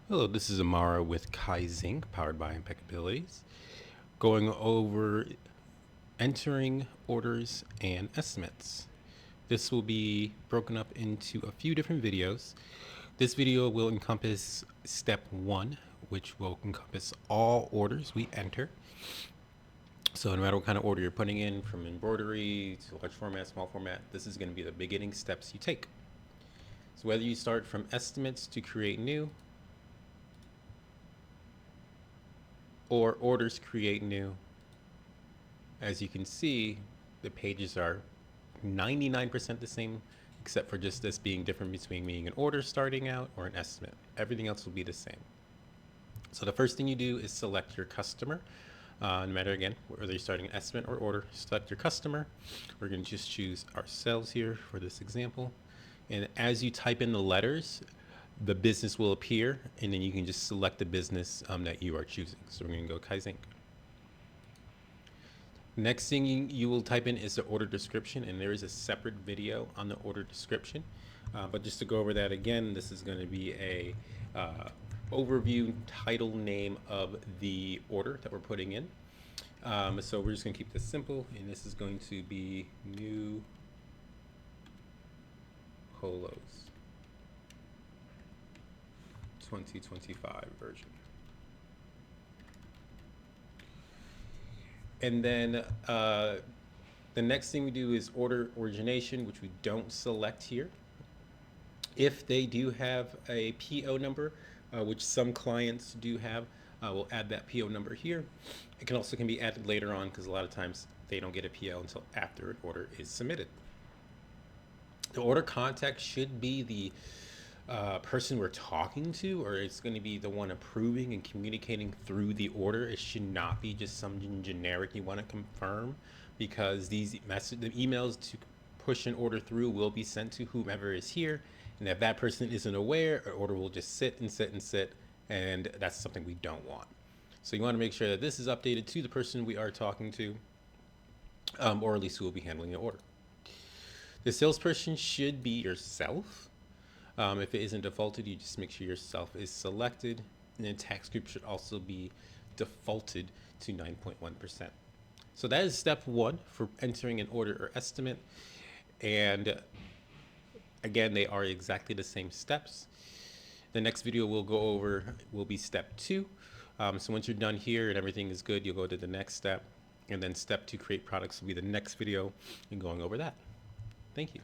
Hello, this is Amara with Kaizink, powered by Impeccabilities, going over entering orders and estimates. This will be broken up into a few different videos. This video will encompass step 1, which will encompass all orders we enter. So no matter what kind of order you're putting in, from embroidery to large format, small format, this is going to be the beginning steps you take. So whether you start from estimates to create new, or orders create new, as you can see, the pages are 99% the same, except for just this being different between being an order starting out or an estimate. Everything else will be the same. So the first thing you do is select your customer. No matter, again, whether you're starting an estimate or order, select your customer. We're going to just choose ourselves here for this example. And as you type in the letters, the business will appear, and then you can just select the business that you are choosing. So we're going to go Kaizink. Next thing you will type in is the order description, and there is a separate video on the order description. But just to go over that again, this is going to be a overview title name of the order that we're putting in. So we're just going to keep this simple, and this is going to be new polos 2025 version. And then the next thing we do is order origination, which we don't select here. If they do have a PO number, which some clients do have, we'll add that PO number here. It can be added later on, because a lot of times they don't get a PO until after an order is submitted. The order contact should be the person we're talking to, or it's going to be the one approving and communicating through the order. It should not be just something generic you want to confirm, because the emails to push an order through will be sent to whomever is here, and if that person isn't aware, an order will just sit and sit and sit, and that's something we don't want. So you want to make sure that this is updated to the person we are talking to, or at least who will be handling the order. The salesperson should be yourself. If it isn't defaulted, you just make sure yourself is selected, and then tax group should also be defaulted to 9.1%. So that is step 1 for entering an order or estimate. And again, they are exactly the same steps. The next video we'll go over will be step 2. So once you're done here and everything is good, you'll go to the next step. And then step 2, create products, will be the next video and going over that. Thank you.